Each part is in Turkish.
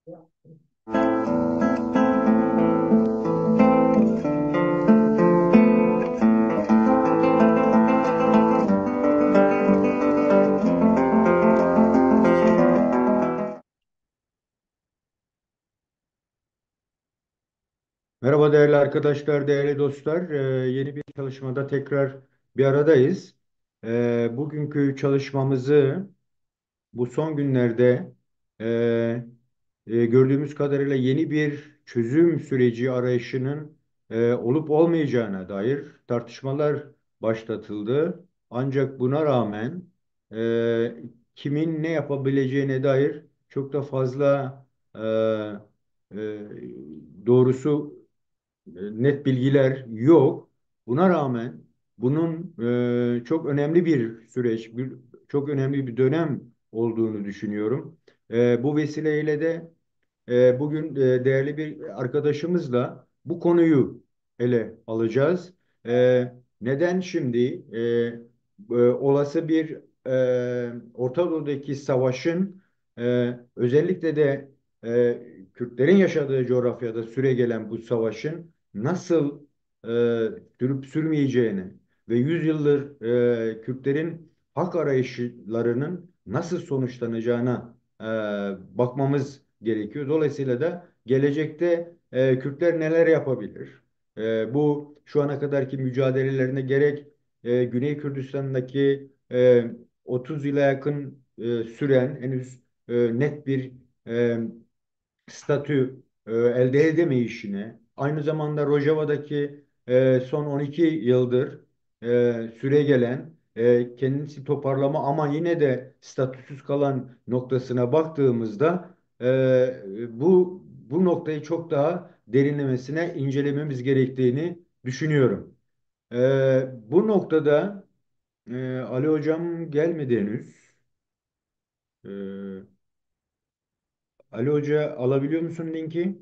Merhaba değerli arkadaşlar, değerli dostlar. Yeni bir çalışmada tekrar bir aradayız. Bugünkü çalışmamızı bu son günlerde e, gördüğümüz kadarıyla yeni bir çözüm süreci arayışının olup olmayacağına dair tartışmalar başlatıldı. Ancak buna rağmen kimin ne yapabileceğine dair çok da fazla doğrusu net bilgiler yok. Buna rağmen bunun çok önemli bir süreç, çok önemli bir dönem olduğunu düşünüyorum. Bu vesileyle de bugün değerli bir arkadaşımızla bu konuyu ele alacağız. Neden şimdi olası bir Orta Doğu'daki savaşın özellikle de Kürtlerin yaşadığı coğrafyada süregelen bu savaşın nasıl e, sürüp sürmeyeceğini ve 100 yıldır Kürtlerin hak arayışlarının nasıl sonuçlanacağına bakmamız gerekiyor. Dolayısıyla da gelecekte Kürtler neler yapabilir? Bu şu ana kadarki mücadelelerine gerek Güney Kürdistan'daki 30 yıla yakın süren henüz net bir e, statü elde edemeyişine, aynı zamanda Rojava'daki son 12 yıldır süre gelen kendisi toparlama ama yine de statüsüz kalan noktasına baktığımızda bu noktayı çok daha derinlemesine incelememiz gerektiğini düşünüyorum. Bu noktada Ali Hocam gelmedi henüz. E, Ali Hoca alabiliyor musun linki?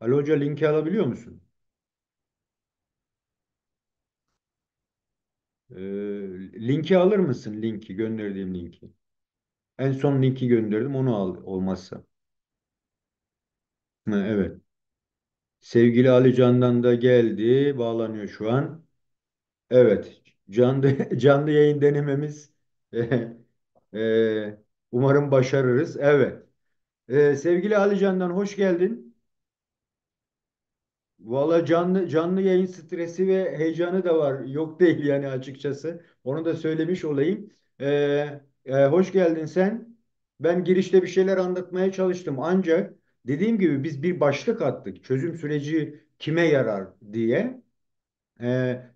Ali Hoca linki alabiliyor musun? Linki alır mısın? Linki, gönderdiğim linki. En son linki gönderdim, onu al olmazsa. Ha, evet. Sevgili Ali Can'dan da geldi. Bağlanıyor şu an. Evet. Canlı, canlı yayın denememiz. Umarım başarırız. Evet. Sevgili Ali Can'dan hoş geldin. Valla canlı yayın stresi ve heyecanı da var. Yok değil yani açıkçası. Onu da söylemiş olayım. Hoş geldin sen. Ben girişte bir şeyler anlatmaya çalıştım. Ancak dediğim gibi biz bir başlık attık. Çözüm süreci kime yarar diye.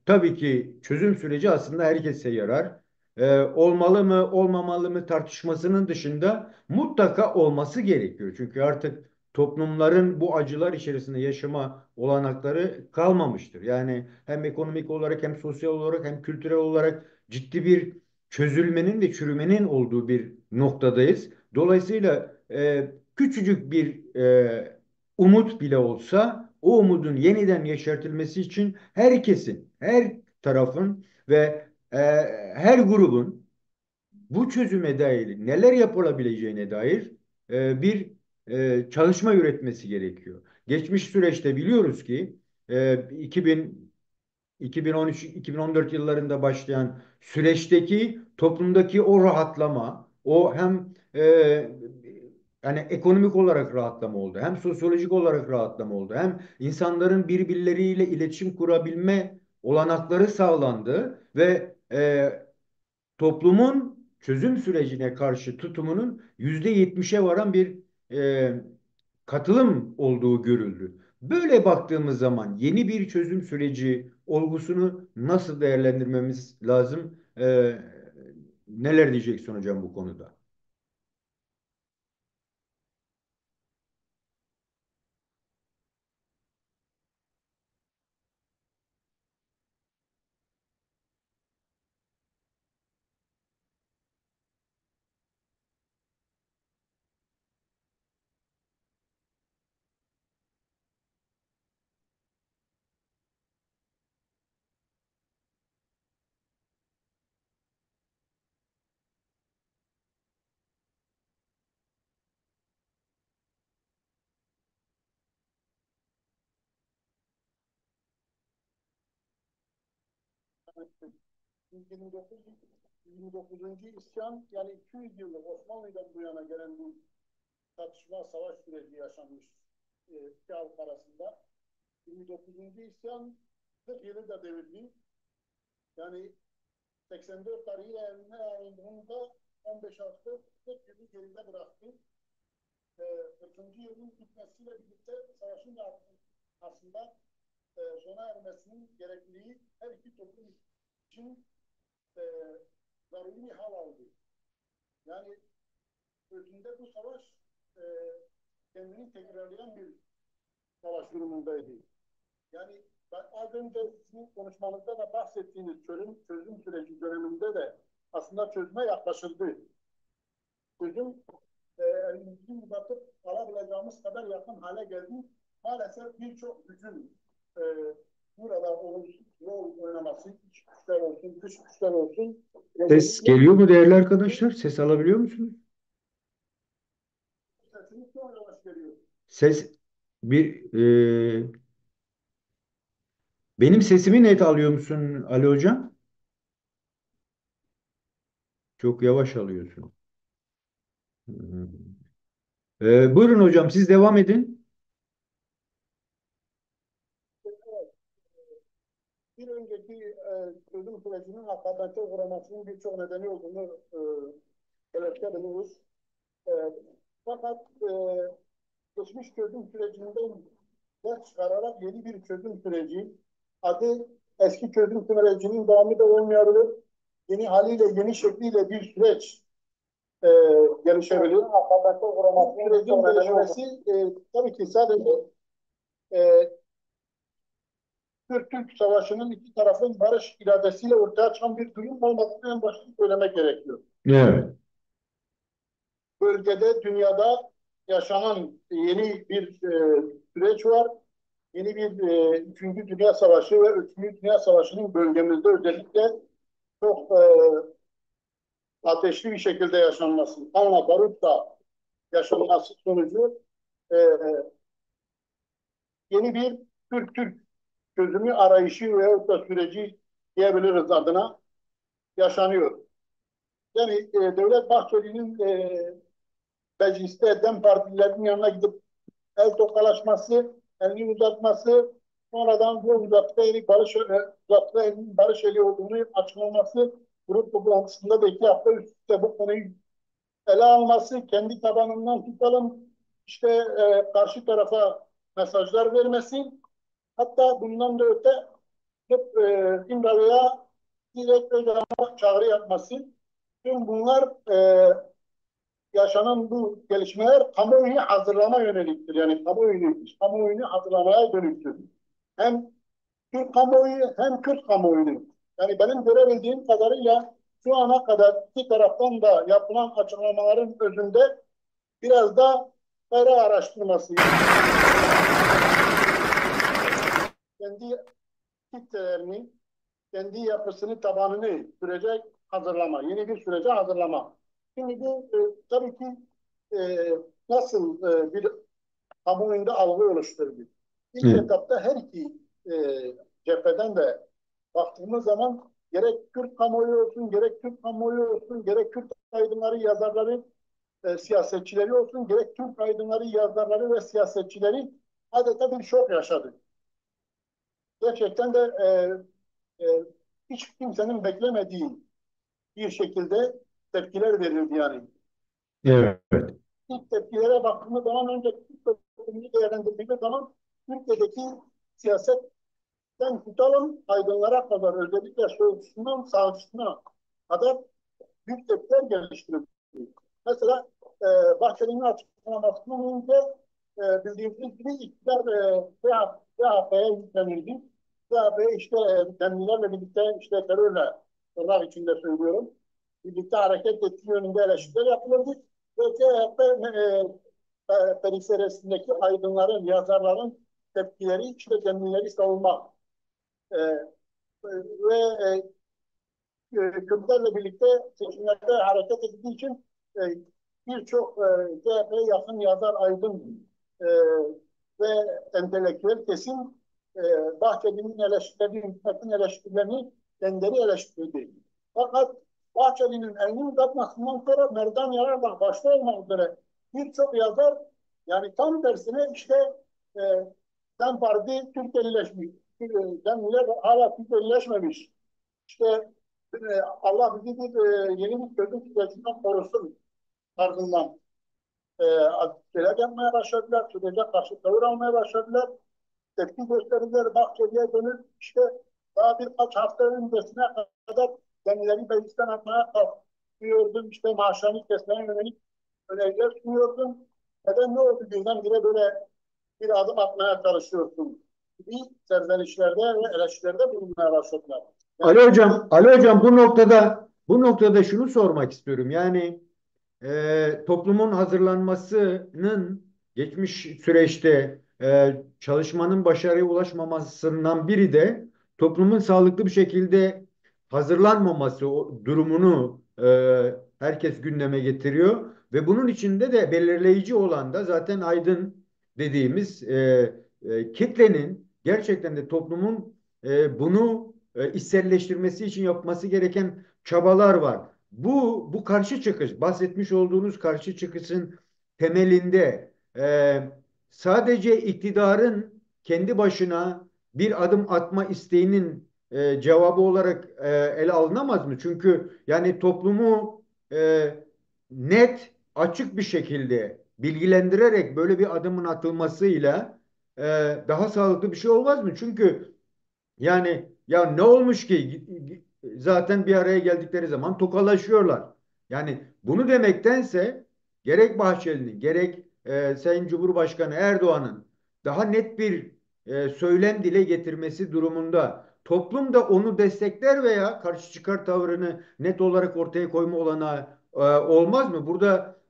Tabii ki çözüm süreci aslında herkese yarar. Olmalı mı, olmamalı mı tartışmasının dışında mutlaka olması gerekiyor. Çünkü artık toplumların bu acılar içerisinde yaşama olanakları kalmamıştır. Yani hem ekonomik olarak hem sosyal olarak hem kültürel olarak ciddi bir çözülmenin ve çürümenin olduğu bir noktadayız. Dolayısıyla küçücük bir umut bile olsa o umudun yeniden yeşertilmesi için herkesin, her tarafın ve her grubun bu çözüme dair neler yapılabileceğine dair bir çalışma üretmesi gerekiyor. Geçmiş süreçte biliyoruz ki 2000 2013-2014 yıllarında başlayan süreçteki toplumdaki o rahatlama, o hem yani ekonomik olarak rahatlama oldu, hem sosyolojik olarak rahatlama oldu, hem insanların birbirleriyle iletişim kurabilme olanakları sağlandı ve toplumun çözüm sürecine karşı tutumunun %70'e varan bir e, katılım olduğu görüldü. Böyle baktığımız zaman yeni bir çözüm süreci olgusunu nasıl değerlendirmemiz lazım? Neler diyeceksin hocam bu konuda? 29, 29. isyan, yani 200 yıllık Osmanlı'dan bu yana gelen bir çatışma, savaş süreci yaşanmış iki halk arasında. 29. isyan 40 yılı da devirdi. Yani 84 tarihiyle eline alındığında 15 Ağustos 40 yılı geride bıraktı. 40. yılın bitmesiyle birlikte savaşın aslında sona ermesinin gerekliliği her iki toplum için e, zaruri hal aldı. Yani özünde bu savaş e, kendini tekrarlayan bir savaş durumundaydı. Yani ben az önce sizin konuşmanızda da bahsettiğiniz çözüm süreci döneminde de aslında çözüme yaklaşıldı. Çözüm elimizin uzatıp alabileceğimiz kadar yakın hale geldi. Maalesef birçok gücün e, burada olumsuz rol oynaması, iç güçler olsun, dış güçler olsun. Ses geliyor mu değerli arkadaşlar? Ses alabiliyor musunuz? Sesini çok yavaş geliyor. Ses bir benim sesimi net alıyor musun Ali Hocam? Çok yavaş alıyorsun. Hı. Buyurun hocam siz devam edin. Bir önceki çözüm sürecinin akabete uğramasının birçok nedeni olduğunu belirtebiliriz. E, fakat geçmiş çözüm sürecinden ders çıkararak yeni bir çözüm süreci, adı eski çözüm sürecinin devamı da olmayabilir, yeni haliyle, yeni şekliyle bir süreç e, gelişebilir. Bu sürecin gelişmesi tabii ki sadece e, Türk Savaşı'nın iki tarafın barış iradesiyle ortaya çıkan bir durum olmadığını en başta söylemek gerekiyor. Evet. Bölgede, dünyada yaşanan yeni bir süreç var. Yeni bir İkinci Dünya Savaşı ve Üçüncü Dünya Savaşı'nın bölgemizde özellikle çok ateşli bir şekilde yaşanması, kanla barutla yaşanması sonucu e, yeni bir Türk çözümü arayışı veyahut da süreci diyebiliriz adına yaşanıyor. Yani Devlet Bahçeli'nin mecliste DEM partilerinin yanına gidip el tokalaşması, elini uzatması, sonradan bu uzattığı elinin barış eli olduğunu açıklaması, grup toplantısında da 2 hafta üst üste bu konuyu ele alması, kendi tabanından tutalım, işte karşı tarafa mesajlar vermesi, hatta bundan da öte hep İmralı'ya direkt Öcalan'a çağrı yapması. Tüm bunlar yaşanan bu gelişmeler kamuoyunu hazırlama yöneliktir. Yani kamuoyunu hazırlamaya dönüktür. Hem Türk kamuoyu hem Kürt kamuoyunu. Yani benim görebildiğim kadarıyla şu ana kadar iki taraftan da yapılan açıklamaların özünde biraz da para araştırması, kendi kitlelerini, kendi yapısını, tabanını sürece hazırlama, yeni bir sürece hazırlama. Şimdi bu tabii ki e, nasıl bir kamuoyunda algı oluşturdu. İlk Evet. etapta her iki e, cepheden de baktığımız zaman gerek Kürt kamuoyu olsun, gerek Türk kamuoyu olsun, gerek Kürt aydınları, yazarları, siyasetçileri olsun, gerek Türk aydınları, yazarları ve siyasetçileri adeta bir şok yaşadı. Gerçekten de hiç kimsenin beklemediği bir şekilde tepkiler verildi yani. Evet. İlk tepkilere baktığımız zaman önce Türk toplumunu değerlendirdiğimiz zaman Türkiye'deki siyasetten tutalım aydınlara kadar özellikle solcusundan sağcısına kadar büyük tepkiler geliştirildi. Mesela Bahçeli'nin açıklamasından önce bildiğimiz gibi iktidar CHP'ye yüklenildi. CHP işte kendilerle birlikte işte terörle tırnak içinde söylüyorum. Birlikte hareket ettiği yönünde eleştiriler yapılırdı. Ve CHP periferisindeki aydınların, yazarların tepkileri işte kendileri savunmak. E, ve Kürtlerle birlikte seçimlerde hareket ettiği için e, birçok CHP'ye yakın yazar, aydın ve entelektüel kesim e, Bahçeli'nin eleştirilerini, hükümetin eleştirilerini kendileri eleştirdi. Fakat Bahçeli'nin elini uzatmasından sonra Merdan Yarar'dan başta olmak üzere birçok yazar yani tam tersine işte e, DEM Parti Türkiye'lileşmiş. DEM'ler hala Türkiye'lileşmemiş. İşte Allah bizi yeni bir çözüm sürecinden korusun tarzından e, şeyler yapmaya başladılar. Sürece karşı tavır almaya başladılar. Tepki gösterdiler. Bahçeli'ye dönüp işte daha birkaç hafta öncesine kadar kendileri meclisten atmaya kalkıyordum. İşte maaşlarını kesmeye yönelik öneriler sunuyordum. Neden ne oldu birdenbire böyle bir adım atmaya çalışıyorsun gibi serzenişlerde ve eleştirilerde bulunmaya başladılar. Ali Yani hocam, Ali hocam bu noktada şunu sormak istiyorum. Yani toplumun hazırlanmasının geçmiş süreçte çalışmanın başarıya ulaşmamasından biri de toplumun sağlıklı bir şekilde hazırlanmaması durumunu herkes gündeme getiriyor ve bunun içinde de belirleyici olan da zaten aydın dediğimiz kitlenin gerçekten de toplumun bunu içselleştirmesi için yapması gereken çabalar var. Bu karşı çıkış, bahsetmiş olduğunuz karşı çıkışın temelinde sadece iktidarın kendi başına bir adım atma isteğinin cevabı olarak ele alınamaz mı? Çünkü yani toplumu e, net, açık bir şekilde bilgilendirerek böyle bir adımın atılmasıyla e, daha sağlıklı bir şey olmaz mı? Çünkü yani ya ne olmuş ki zaten bir araya geldikleri zaman tokalaşıyorlar. Yani bunu demektense gerek Bahçeli'nin gerek Sayın Cumhurbaşkanı Erdoğan'ın daha net bir söylem dile getirmesi durumunda toplum da onu destekler veya karşı çıkar tavrını net olarak ortaya koyma olanağı olmaz mı?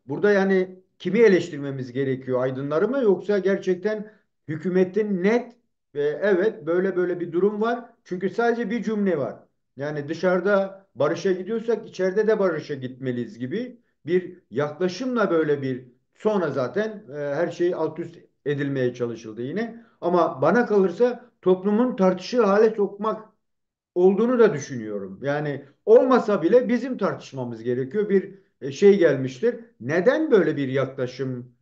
Burada yani kimi eleştirmemiz gerekiyor? Aydınları mı yoksa gerçekten hükümetin net evet böyle böyle bir durum var. Çünkü sadece bir cümle var. Yani dışarıda barışa gidiyorsak içeride de barışa gitmeliyiz gibi bir yaklaşımla böyle bir sonra zaten her şey alt üst edilmeye çalışıldı yine. Ama bana kalırsa toplumun tartışır hale sokmak olduğunu da düşünüyorum. Yani olmasa bile bizim tartışmamız gerekiyor. Bir şey gelmiştir. Neden böyle bir yaklaşım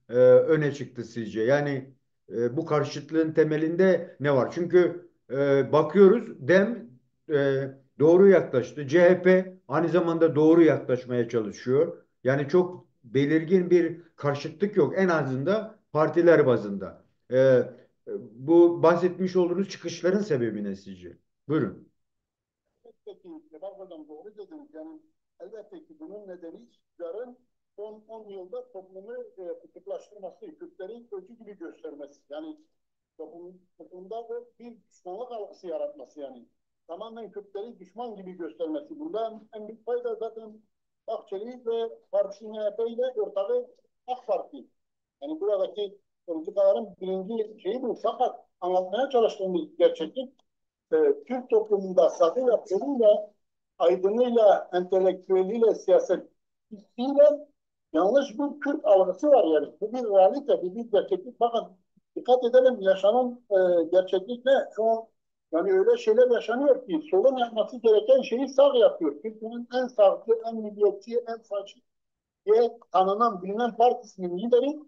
öne çıktı sizce? Yani bu karşıtlığın temelinde ne var? Çünkü bakıyoruz DEM doğru yaklaştı. CHP aynı zamanda doğru yaklaşmaya çalışıyor. Yani çok belirgin bir karşıtlık yok. En azından partiler bazında. Bu bahsetmiş olduğunuz çıkışların sebebi ne sizce? Buyurun. elbette ki bak hocam doğru dediniz. Yani elbette ki bunun nedeni iktidarın son 10 yılda toplumu kutuplaştırması, Kürtlerin öcü gibi göstermesi. Yani toplumda bir düşmanlık algısı yaratması yani. Tamamen Kürtleri düşman gibi göstermesi. Bundan en büyük fayda zaten Bahçeli ve partisi MHP ile ortağı AK Parti. Yani buradaki politikaların birinci şeyi bu. Fakat anlatmaya çalıştığımız gerçeklik Türk toplumunda satı yaptığıyla, aydınıyla, entelektüeliyle, siyasetçisiyle yanlış bir Kürt algısı var yani. Bu bir realite, bu bir gerçeklik. Bakın dikkat edelim yaşanan gerçeklik ne? Şu an yani öyle şeyler yaşanıyor ki solun yapması gereken şeyi sağ yapıyor. Türkiye'nin en sağcı, en milliyetçi, en faşist diye tanınan, bilinen partisinin lideri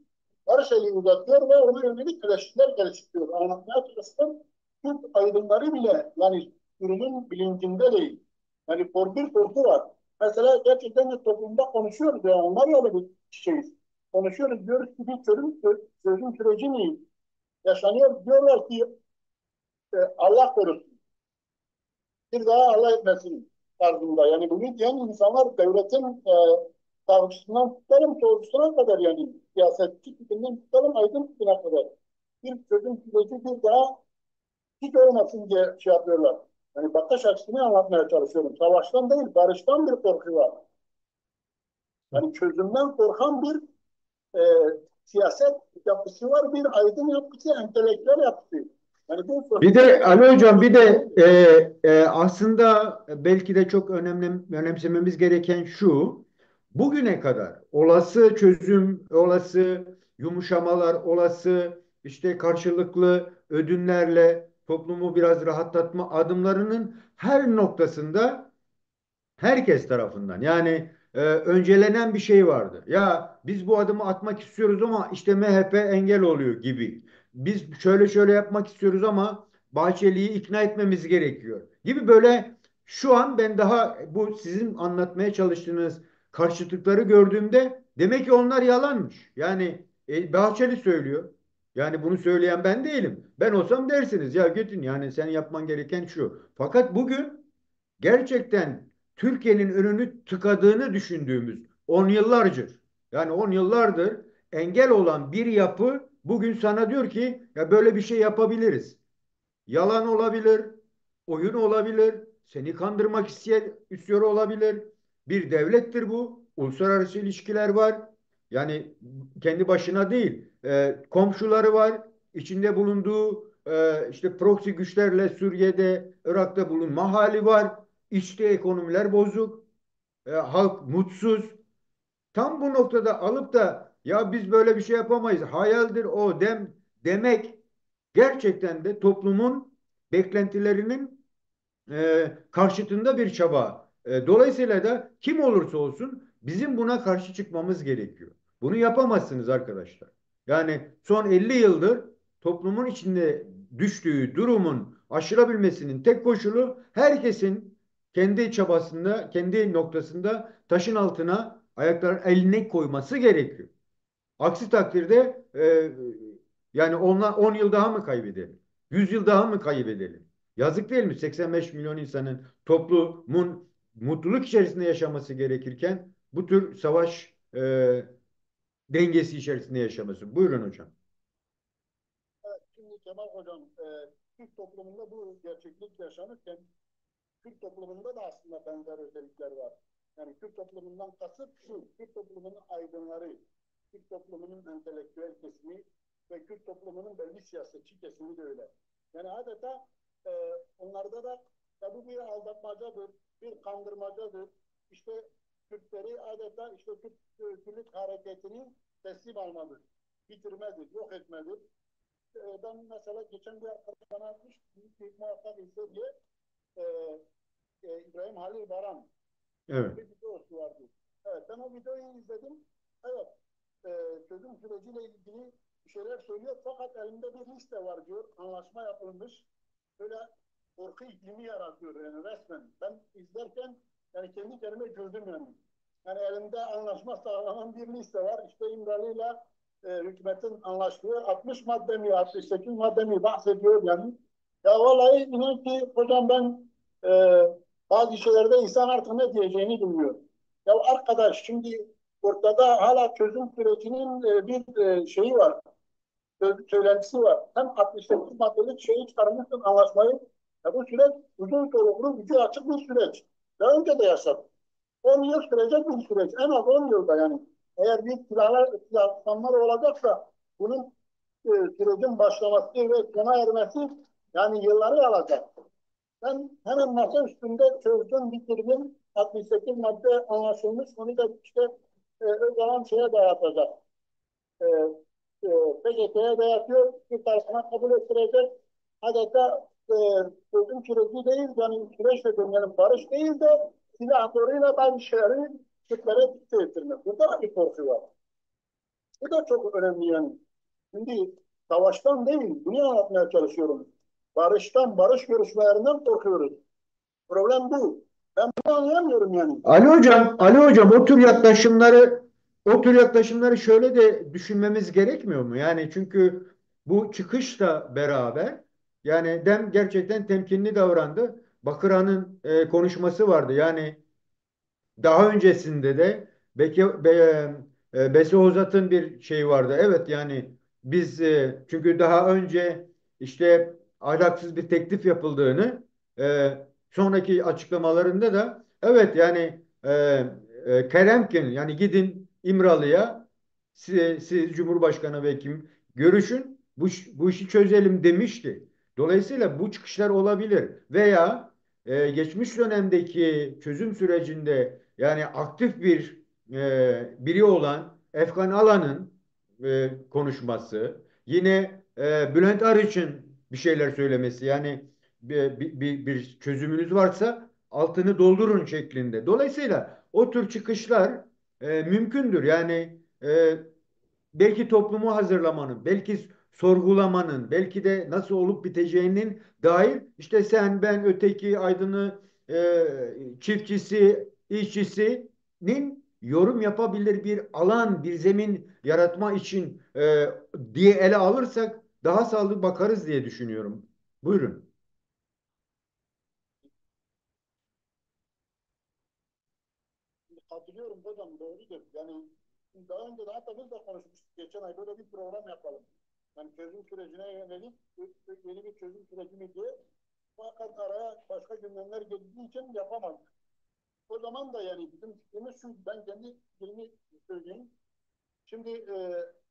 barış eli uzatıyor ve ona yönelik eleştiriler geliştiriyor. Anlatmaya çalıştım. Türk aydınları bile yani durumun bilincinde değil. Yani bir korku var. Mesela gerçekten de toplumda konuşuyoruz ya onlar ya bir şeyiz. Konuşuyoruz diyoruz ki bir çözüm süreci mi yaşanıyor? Diyorlar ki Allah korusun. Bir daha Allah etmesin tarzında. Yani bunu diyen insanlar devletin savcısından tutalım solcusuna kadar yani siyasetçi tipinden tutalım aydın tipine kadar. Bir çözüm süreci bir daha hiç olmasın diye şey yapıyorlar. Yani bakış açısını anlatmaya çalışıyorum. Savaştan değil, barıştan bir korku var. Yani çözümden korkan bir e, siyaset yapısı var, bir aydın yapısı, entelektüel yapısı. Yani bu Bir sosyal de Ali Hocam bir yapısı de aslında belki de çok önemsememiz gereken şu. Bugüne kadar olası çözüm, olası yumuşamalar, olası işte karşılıklı ödünlerle toplumu biraz rahatlatma adımlarının her noktasında herkes tarafından. Yani öncelenen bir şey vardı. Ya biz bu adımı atmak istiyoruz ama işte MHP engel oluyor gibi. Biz şöyle şöyle yapmak istiyoruz ama Bahçeli'yi ikna etmemiz gerekiyor gibi böyle şu an ben daha bu sizin anlatmaya çalıştığınız karşıtlıkları gördüğümde demek ki onlar yalanmış. Yani Bahçeli söylüyor. Yani bunu söyleyen ben değilim. Ben olsam dersiniz ya gidin yani sen yapman gereken şu. Fakat bugün gerçekten Türkiye'nin önünü tıkadığını düşündüğümüz 10 yıllardır yani 10 yıllardır engel olan bir yapı bugün sana diyor ki ya böyle bir şey yapabiliriz. Yalan olabilir, oyun olabilir, seni kandırmak istiyor olabilir. Bir devlettir bu. Uluslararası ilişkiler var. Yani kendi başına değil. Komşuları var. İçinde bulunduğu işte proxy güçlerle Suriye'de, Irak'ta bulunma hali var. İçte ekonomiler bozuk. Halk mutsuz. Tam bu noktada alıp da ya biz böyle bir şey yapamayız. Hayaldir o demek gerçekten de toplumun beklentilerinin karşıtında bir çaba. Dolayısıyla da kim olursa olsun bizim buna karşı çıkmamız gerekiyor. Bunu yapamazsınız arkadaşlar. Yani son 50 yıldır toplumun içinde düştüğü durumun aşılabilmesinin tek koşulu herkesin kendi çabasında, kendi noktasında taşın altına ayaklarının eline koyması gerekiyor. Aksi takdirde yani 10 yıl daha mı kaybedelim? 100 yıl daha mı kaybedelim? Yazık değil mi? 85 milyon insanın toplumun mutluluk içerisinde yaşaması gerekirken bu tür savaş dengesi içerisinde yaşaması. Buyurun hocam. Evet, şimdi Kemal Hocam, Türk toplumunda bu gerçeklik yaşanırken Türk toplumunda da aslında benzer özellikler var. Yani Türk toplumundan kasıt şu, Türk toplumunun aydınları, Türk toplumunun entelektüel kesimi ve Türk toplumunun belli siyasetçi kesimi de öyle. Yani adeta e, onlarda da ya bu bir aldatmacadır, bir kandırmacadır. İşte Türkleri adeta işte Türk hareketini teslim almadır, bitirmedir, yok etmedir. Ben mesela geçen bir arkadaş bana atmış, büyük muhakkak izle diye e, İbrahim Halil Baran Evet. bir videosu vardı. Evet, ben o videoyu izledim. Evet, çözüm süreciyle ilgili bir şeyler söylüyor. Fakat elimde bir liste var diyor. Anlaşma yapılmış. Böyle korku iklimi yaratıyor yani resmen. Ben izlerken yani kendi kendime güldüm yani. Yani elimde anlaşma sağlanan bir liste var. İşte İmralı'yla hükümetin anlaştığı 60 madde mi 68 madde mi bahsediyor yani. Ya vallahi inan ki hocam ben e, bazı şeylerde insan artık ne diyeceğini bilmiyor. Ya arkadaş şimdi ortada hala çözüm sürecinin bir şeyi var, söylentisi var. Hem 68 maddelik şeyi çıkarmışsın anlaşmayı. Ya bu süreç uzun soluklu, ucu açık bir süreç. Daha önce de yaşadık. 10 yıl sürecek bir süreç. En az 10 yılda yani. Eğer bir silahlanmalar olacaksa bunun sürecin başlaması ve sona ermesi yani yılları alacak. Ben hemen masa üstünde çözdüm, bitirdim. 68 madde anlaşılmış. Onu da işte Öcalan şeye dayatacak. E, e, PKK'ya dayatıyor. Bir tarafına kabul ettirecek. Adeta çözüm süreci değil, yani süreçle dönmenin barış değil de silah zoruyla bazı şeyleri Türklere dikte ettirmek. Burada da bir korku var. Bu da çok önemli yani. Şimdi savaştan değil, bunu anlatmaya çalışıyorum. Barıştan, barış görüşmelerinden korkuyoruz. Problem bu. Ben bunu anlayamıyorum yani. Ali hocam o tür yaklaşımları şöyle de düşünmemiz gerekmiyor mu? Yani çünkü bu çıkışla beraber yani Dem gerçekten temkinli davrandı. Bakırhan'ın konuşması vardı. Yani daha öncesinde de Besi Hozat'ın bir şeyi vardı. Evet yani biz çünkü daha önce işte ahlaksız bir teklif yapıldığını sonraki açıklamalarında da evet yani Keremkin yani gidin İmralı'ya siz Cumhurbaşkanı ve kim görüşün bu işi çözelim demişti. Dolayısıyla bu çıkışlar olabilir veya geçmiş dönemdeki çözüm sürecinde yani aktif biri olan Efkan Alan'ın konuşması, yine Bülent Arıç'ın bir şeyler söylemesi. Yani bir çözümünüz varsa altını doldurun şeklinde. Dolayısıyla o tür çıkışlar mümkündür. Yani belki toplumu hazırlamanın, belki sorgulamanın, belki de nasıl olup biteceğinin dair işte sen, ben, öteki, aydını, çiftçisi, işçisinin yorum yapabilir bir alan, bir zemin yaratma için diye ele alırsak daha sağlıklı bakarız diye düşünüyorum. Buyurun. Katılıyorum hocam, doğrudur. Yani daha önce de hatta biz de konuşmuştuk. Geçen ay böyle bir program yapalım. Yani çözüm sürecine yönelik yeni bir çözüm süreci mi diye. Fakat araya başka gündemler geldiği için yapamadık. O zaman da yani bizim fikrimiz şu, ben kendi fikrimi söyleyeyim. Şimdi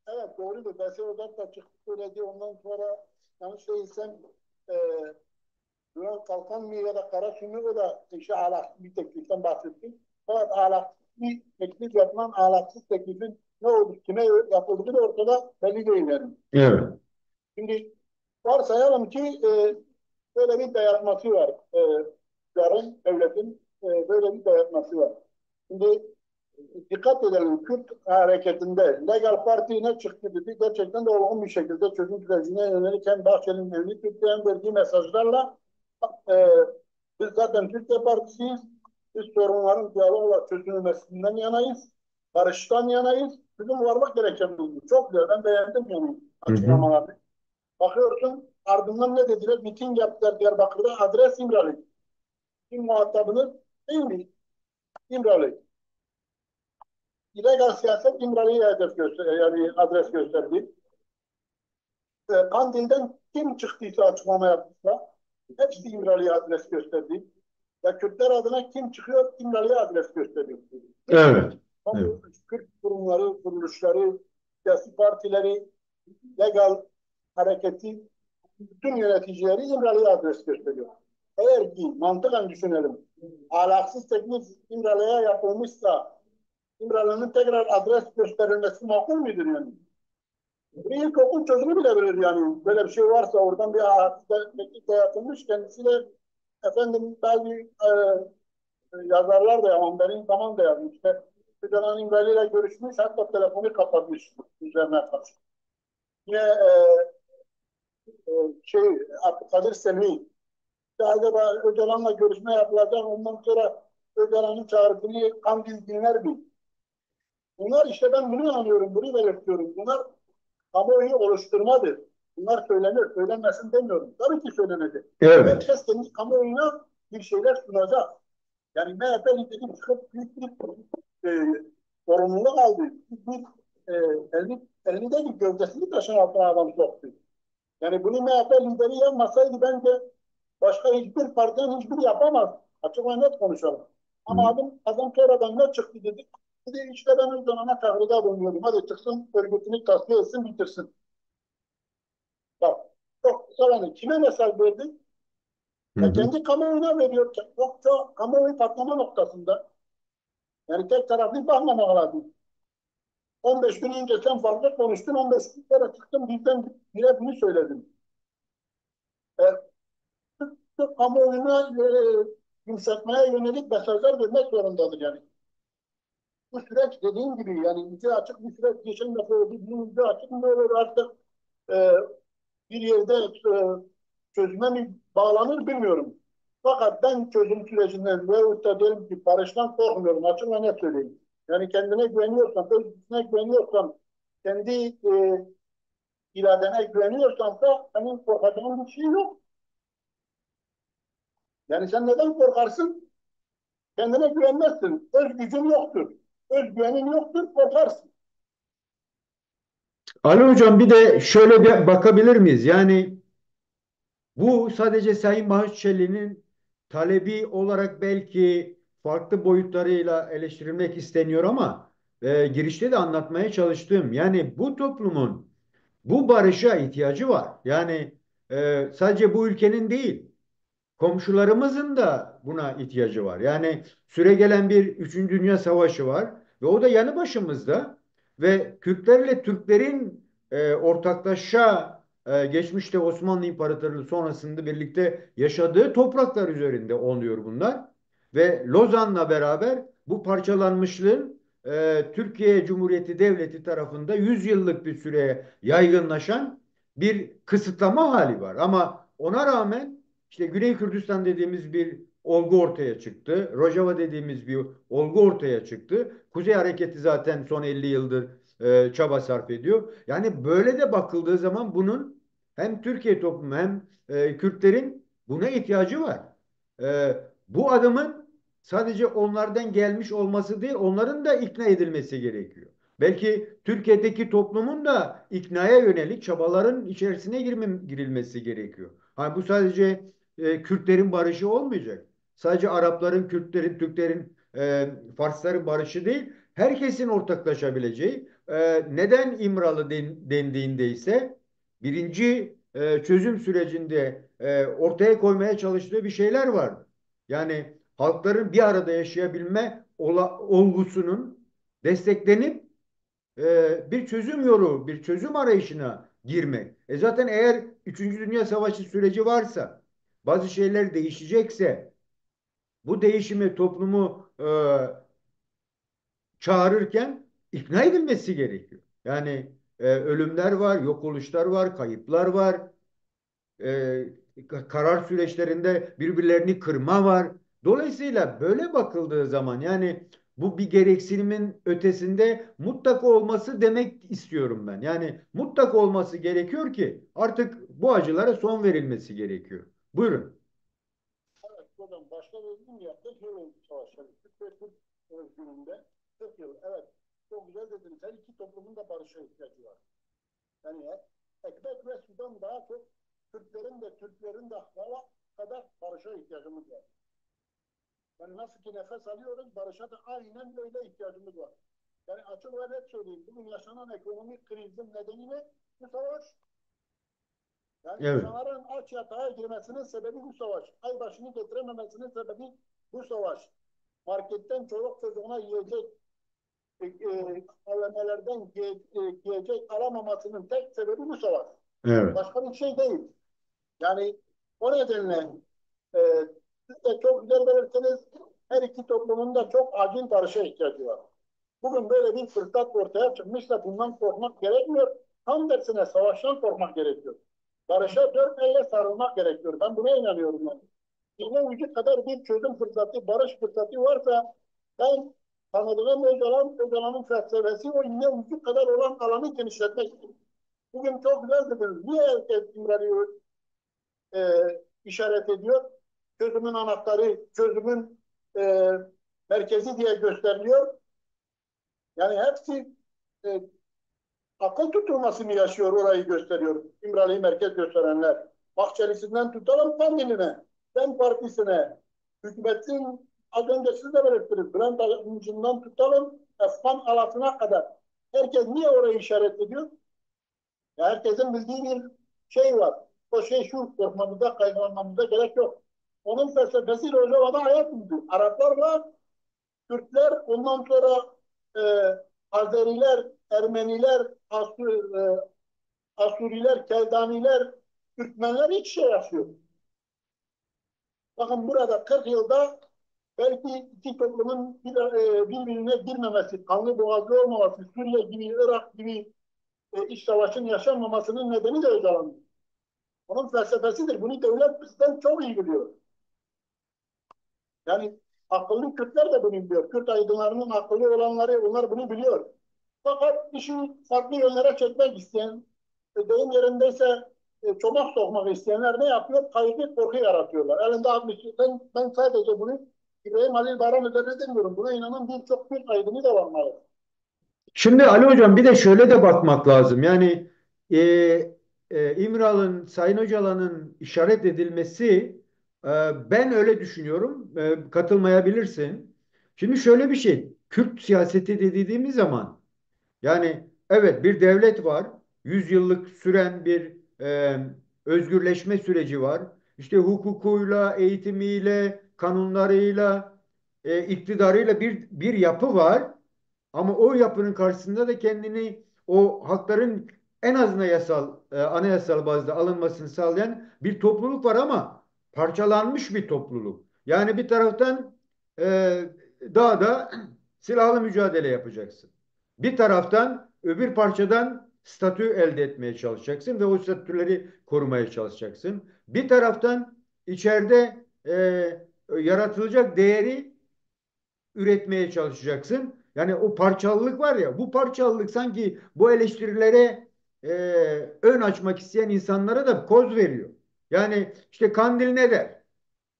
evet doğrudur. BSO'dan da çıktı söyledi. Ondan sonra yanlış değilsem e, Duran Kalkan ya da Karaşun'u o da işe ahlaklı bir tekliften bahsetti. Fakat ahlaksız bir teklif yapılan ahlaksız teklifin ne oldu, kime yapıldığı da ortada belli değil yani. Evet. Şimdi varsayalım ki böyle bir dayatması var. Yarın devletin böyle bir dayatması var. Şimdi dikkat edelim, Kürt hareketinde legal parti ne çıktı dedi. Gerçekten de olgun bir şekilde çözüm sürecine yönelik hem Bahçeli'nin evini Türkiye'nin verdiği mesajlarla e, biz zaten Türkiye Partisiyiz. Biz sorunların diyalogla çözülmesinden yanayız. Barıştan yanayız. Bizim varmak gereken bu. Çok güzel. Ben beğendim yani Hı hı. açıklamalarını. Bakıyorsun ardından ne dediler? Miting yaptılar Diyarbakır'da. Adres İmralı. Kim muhatabınız? Değil mi? İmralı. İllegal siyaset İmralı'ya hedef göster yani adres gösterdi. Kandil'den kim çıktıysa açıklama yaptıysa hepsi İmralı'ya adres gösterdi. Ya Kürtler adına kim çıkıyor İmralı'ya adres gösteriyor. Bütün Evet. Evet. Kürt kurumları, kuruluşları, siyasi partileri, legal hareketi, bütün yöneticileri İmralı'ya adres gösteriyor. Eğer ki mantıken düşünelim, ahlaksız teklif İmralı'ya yapılmışsa İmralı'nın tekrar adres gösterilmesi makul müdür yani? Bir ilkokul çocuğu bile bilir yani. Böyle bir şey varsa oradan bir teklif de yapılmış. Kendisi de efendim bazı yazarlar da yaman benim zaman da yazmış. İşte Fidan İmralı ile görüşmüş hatta telefonu kapatmış üzerine karşı. Yine şey Abdülkadir Selvi acaba Öcalan'la görüşme yapılacak ondan sonra Öcalan'ın çağrısını hangi dinler mi? Bunlar işte ben bunu anlıyorum, bunu belirtiyorum. Bunlar kamuoyu oluşturmadır. Bunlar söylenir, söylenmesin demiyorum. Tabii ki söylenecek. Evet. Herkes kendi kamuoyuna bir şeyler sunacak. Yani MHP lideri çıkıp büyük bir sorumluluk aldı. Bir, e, elinde bir gövdesini taşın altına adam soktu. Yani bunu MHP lideri yapmasaydı bence başka hiçbir partiden hiçbir yapamaz. Açık ve net konuşalım. Ama adam sonradan ne çıktı dedik. Dedi işte ben o döneme tavrıda bulunuyordum. Hadi çıksın örgütünü tasfiye etsin bitirsin. Bak çok kısa yani kime mesaj verdi? Hı Ya hı. kendi kamuoyuna veriyor. Çok kamuoyu patlama noktasında. Yani tek taraflı bakmamak lazım. 15 gün önce sen farklı konuştun. 15 gün sonra çıktım bizden bire bunu söyledim. E, kamuoyuna yumuşatmaya yönelik mesajlar vermek zorundadır yani. Bu süreç dediğim gibi yani ucu açık bir süreç geçen defa oldu. Bunun ucu açık mı olur artık e, bir yerde çözüme mi bağlanır bilmiyorum. Fakat ben çözüm sürecinden veyahut da diyelim ki barıştan korkmuyorum. Açık ve net söyleyeyim. Yani kendine güveniyorsan, özgüne güveniyorsan, kendi iradene güveniyorsan da senin korkacağın bir şey yok. Yani sen neden korkarsın? Kendine güvenmezsin. Öz gücün yoktur. Öz güvenin yoktur, korkarsın. Ali Hocam, bir de şöyle bir bakabilir miyiz? Yani bu sadece Sayın Bahçeli'nin talebi olarak belki farklı boyutlarıyla eleştirilmek isteniyor ama girişte de anlatmaya çalıştığım yani bu toplumun bu barışa ihtiyacı var. Yani sadece bu ülkenin değil, komşularımızın da buna ihtiyacı var. Yani süregelen bir Üçüncü Dünya Savaşı var ve o da yanı başımızda ve Kürtlerle Türklerin ortaklaşa geçmişte Osmanlı İmparatorluğu sonrasında birlikte yaşadığı topraklar üzerinde oluyor bunlar. Ve Lozan'la beraber bu parçalanmışlığın Türkiye Cumhuriyeti Devleti tarafında 100 yıllık bir süreye yaygınlaşan bir kısıtlama hali var. Ama ona rağmen işte Güney Kürdistan dediğimiz bir olgu ortaya çıktı. Rojava dediğimiz bir olgu ortaya çıktı. Kuzey Hareketi zaten son 50 yıldır çaba sarf ediyor. Yani böyle de bakıldığı zaman bunun hem Türkiye toplumu hem Kürtlerin buna ihtiyacı var. Bu adımın sadece onlardan gelmiş olması değil, onların da ikna edilmesi gerekiyor. Belki Türkiye'deki toplumun da iknaya yönelik çabaların içerisine girilmesi gerekiyor. Ha, bu sadece Kürtlerin barışı olmayacak. Sadece Arapların, Kürtlerin, Türklerin, Farsların barışı değil, herkesin ortaklaşabileceği. Neden İmralı dendiğinde ise birinci çözüm sürecinde ortaya koymaya çalıştığı bir şeyler vardı. Yani halkların bir arada yaşayabilme olgusunun desteklenip bir çözüm yolu, bir çözüm arayışına girmek. Zaten eğer Üçüncü Dünya Savaşı süreci varsa, bazı şeyler değişecekse, bu değişimi toplumu çağırırken ikna edilmesi gerekiyor. Yani ölümler var, yok oluşlar var, kayıplar var, karar süreçlerinde birbirlerini kırma var. Dolayısıyla böyle bakıldığı zaman yani bu bir gereksinimin ötesinde mutlaka olması demek istiyorum ben. Yani mutlaka olması gerekiyor ki artık bu acılara son verilmesi gerekiyor. Buyurun. Evet hocam başta dedim ya 40 yıl oldu savaşlar. Türk ve Türk özgürlüğünde 40 yıl. Evet çok güzel dediniz. Her iki toplumun da barışa ihtiyacı var. Yani ekmek ve sudan daha çok Türklerin de Türklerin de hava kadar barışa ihtiyacımız var. Yani nasıl ki nefes alıyoruz, barışa da aynen öyle ihtiyacımız var. Yani açık ve net söyleyeyim, bugün yaşanan ekonomik krizin nedeni ne? Bu savaş. Yani Evet. insanların aç yatağa girmesinin sebebi bu savaş. Ay başını getirememesinin sebebi bu savaş. Marketten çoluk çocuğuna yiyecek, AVM'lerden giyecek alamamasının tek sebebi bu savaş. Evet. Başka bir şey değil. Yani o nedenle e, siz de çok güzel belirttiniz. Her iki toplumun da çok acil barışa ihtiyacı var. Bugün böyle bir fırsat ortaya çıkmışsa bundan korkmak gerekmiyor. Tam tersine savaştan korkmak gerekiyor. Barışa dört elle sarılmak gerekiyor. Ben buna inanıyorum. Yani. İğne ucu kadar bir çözüm fırsatı, barış fırsatı varsa ben tanıdığım Öcalan'ın felsefesi o iğne ucu kadar olan alanı genişletmek istiyorum. Bugün çok güzel dediniz. Niye herkes İmralı'yı e, işaret ediyor? Çözümün anahtarı, çözümün e, merkezi diye gösteriliyor. Yani hepsi e, akıl tutulması mı yaşıyor orayı gösteriyor. İmralı'yı merkez gösterenler. Bahçelisinden tutalım Kandil'ine, DEM Partisi'ne, hükümetin az önce siz de belirttiniz. Bülent Arıncı'ndan tutalım Efkan Alası'na kadar. Herkes niye orayı işaret ediyor? Ya herkesin bildiği bir şey var. O şey şu, korkmamıza, kaygılanmamıza gerek yok. Onun felsefesi Rojava'da hayat buldu. Araplarla Kürtler, ondan sonra e, Azeriler, Ermeniler, Asuriler, Keldaniler, Türkmenler iç şey yaşıyor. Bakın burada 40 yılda belki iki toplumun birbirine girmemesi, kanlı boğazlı olmaması, Suriye gibi, Irak gibi iç savaşın yaşanmamasının nedeni de Öcalan'dır. Onun felsefesidir. Bunu devlet bizden çok iyi biliyor. Yani akıllı Kürtler de bunu biliyor. Kürt aydınlarının akıllı olanları onlar bunu biliyor. Fakat işi farklı yönlere çekmek isteyen, deyim yerindeyse çomak sokmak isteyenler ne yapıyor? Kaygı, korku yaratıyorlar. Elinde atmış. Ben sadece bunu İbrahim Halil Bayram üzerine demiyorum. Buna inanan birçok Kürt aydını da var maalesef. Şimdi Ali Hocam bir de şöyle de bakmak lazım. Yani e, İmralı'nın, Sayın Öcalan'ın işaret edilmesi e, ben öyle düşünüyorum. Katılmayabilirsin. Şimdi şöyle bir şey. Kürt siyaseti dediğimiz zaman yani evet bir devlet var. 100 yıllık süren bir özgürleşme süreci var. İşte hukukuyla, eğitimiyle, kanunlarıyla, iktidarıyla bir yapı var. Ama o yapının karşısında da kendini o hakların en azından anayasal bazda alınmasını sağlayan bir topluluk var ama parçalanmış bir topluluk. Yani bir taraftan e, dağda silahlı mücadele yapacaksın. Bir taraftan öbür parçadan statü elde etmeye çalışacaksın ve o statüleri korumaya çalışacaksın. Bir taraftan içeride yaratılacak değeri üretmeye çalışacaksın. Yani o parçalılık var ya, bu parçalılık sanki bu eleştirilere e, ön açmak isteyen insanlara da koz veriyor. Yani işte Kandil ne der?